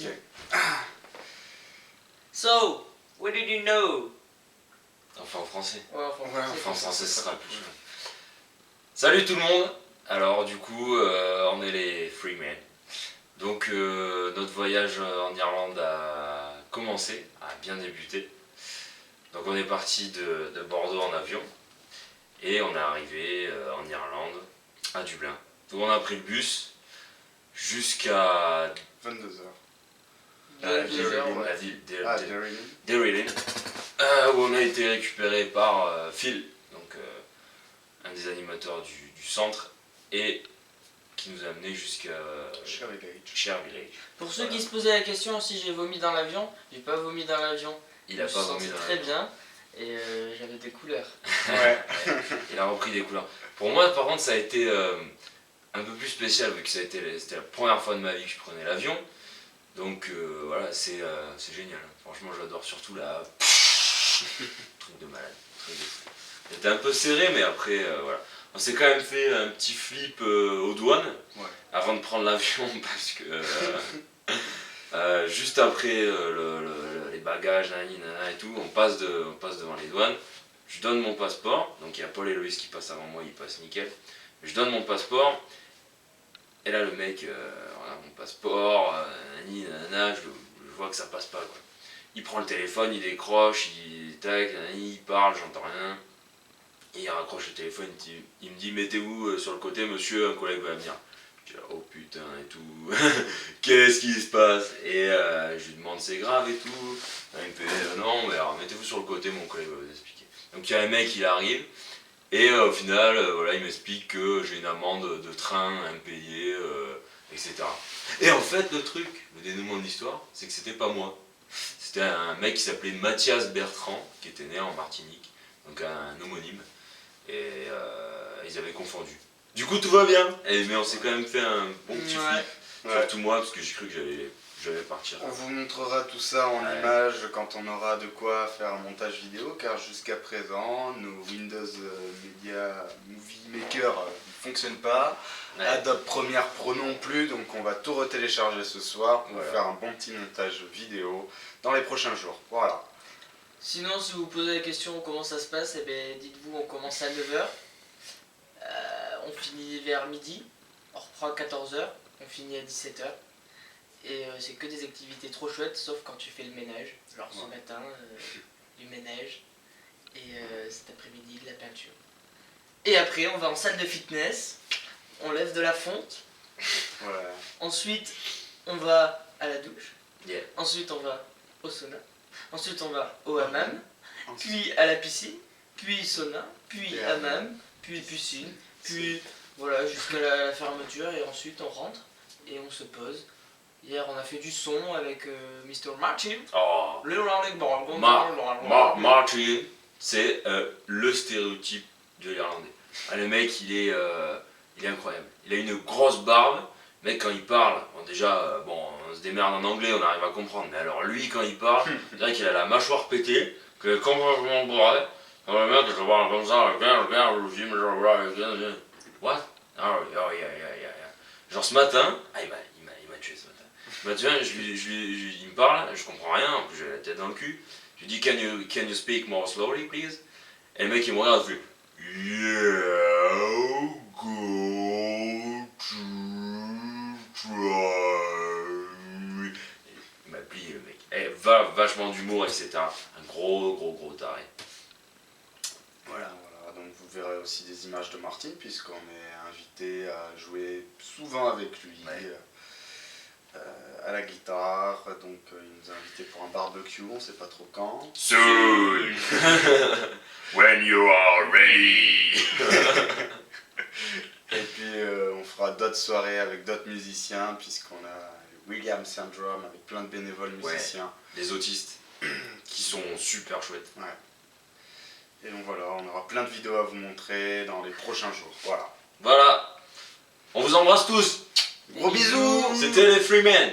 Okay. So, what did you know? Enfin en français. Ouais, enfin, Enfin en français, ce sera plus. Salut tout le monde. Alors du coup, on est les Freemen. Donc notre voyage en Irlande a commencé, a bien débuté. Donc on est parti de Bordeaux en avion et on est arrivé en Irlande, à Dublin. Donc on a pris le bus jusqu'à 22h. Derrylin, où on a été récupéré par Phil, donc un des animateurs du centre, et qui nous a amené jusqu'à Share Village. Pour ceux qui se posaient la question si j'ai vomi dans l'avion, j'ai pas vomi dans l'avion. Il a pas vomi dans très bien et j'avais des couleurs. Ouais. Il a repris des couleurs. Pour moi, par contre, ça a été un peu plus spécial vu que c'était la première fois de ma vie que je prenais l'avion. Donc voilà, c'est génial. Franchement, j'adore surtout la truc de malade. C'était un peu serré, mais après, voilà. On s'est quand même fait un petit flip aux douanes avant de prendre l'avion parce que juste après les bagages, et tout, on passe devant les douanes. Je donne mon passeport, donc il y a Paul et Loïs qui passent avant moi, ils passent nickel. Je donne mon passeport, et là le mec, voilà, mon passeport, je vois que ça passe pas quoi. Il prend le téléphone, il décroche, il parle, j'entends rien. Et il raccroche le téléphone, il me dit mettez-vous sur le côté monsieur, un collègue va venir. Je dis oh putain et tout, qu'est-ce qui se passe? Et je lui demande c'est grave et tout. Il me fait non mais alors mettez-vous sur le côté, mon collègue va vous expliquer. Donc il y a un mec, il arrive, et au final voilà, il m'explique que j'ai une amende de train à me payer, etc. Et en fait le truc, le dénouement de l'histoire, c'est que c'était pas moi. C'était un mec qui s'appelait Mathias Bertrand, qui était né en Martinique, donc un homonyme. Et ils avaient confondu. Du coup tout va bien, mais on s'est quand même fait un bon petit flip, surtout moi parce que j'ai cru que j'allais partir. On vous montrera tout ça en images quand on aura de quoi faire un montage vidéo, car jusqu'à présent nos Windows Media Movie Maker ne fonctionnent pas, Adobe Premiere Pro non plus, donc on va tout retélécharger ce soir pour faire un bon petit montage vidéo dans les prochains jours. Voilà. Sinon, si vous posez la question comment ça se passe, eh bien, dites-vous on commence à 9h, on finit vers midi, on reprend à 14h, on finit à 17h. Et c'est que des activités trop chouettes, sauf quand tu fais le ménage. Genre ce matin, du ménage, et cet après-midi, de la peinture. Et après, on va en salle de fitness, on lève de la fonte. Ensuite, on va à la douche. Ensuite, on va au sauna. Ensuite, on va au hammam, puis à la piscine, puis sauna, puis hammam, puis piscine, puis voilà, jusqu'à la fermeture, et ensuite on rentre et on se pose. Hier, on a fait du son avec Mr. Martin. Oh. Martin, c'est le stéréotype de l'Irlandais. Le mec, il est incroyable. Il a une grosse barbe. Le mec, quand il parle, bon, déjà, on se démerde en anglais, on arrive à comprendre. Mais alors, lui, quand il parle, on dirait qu'il a la mâchoire pétée, que quand je m'en boirais, le mec, je parle comme ça, what? Oh, yeah. Genre ce matin, il m'a tué ce matin. Bah, tu vois, il me parle, je comprends rien, en plus j'ai la tête dans le cul. Je lui dis can you speak more slowly please? Et le mec il me regarde, il fait yeah, go to try. Il m'a plié le mec. Vachement d'humour, etc. Un gros taré. Voilà, donc vous verrez aussi des images de Martin, puisqu'on est invité à jouer souvent avec lui. À la guitare, donc il nous a invités pour un barbecue, on sait pas trop quand. Soon! When you are ready! Et puis on fera d'autres soirées avec d'autres musiciens, puisqu'on a le William Syndrome avec plein de bénévoles musiciens. Des autistes qui sont super chouettes. Et donc voilà, on aura plein de vidéos à vous montrer dans les prochains jours. Voilà. On vous embrasse tous! Gros bisous! C'était les Freemen!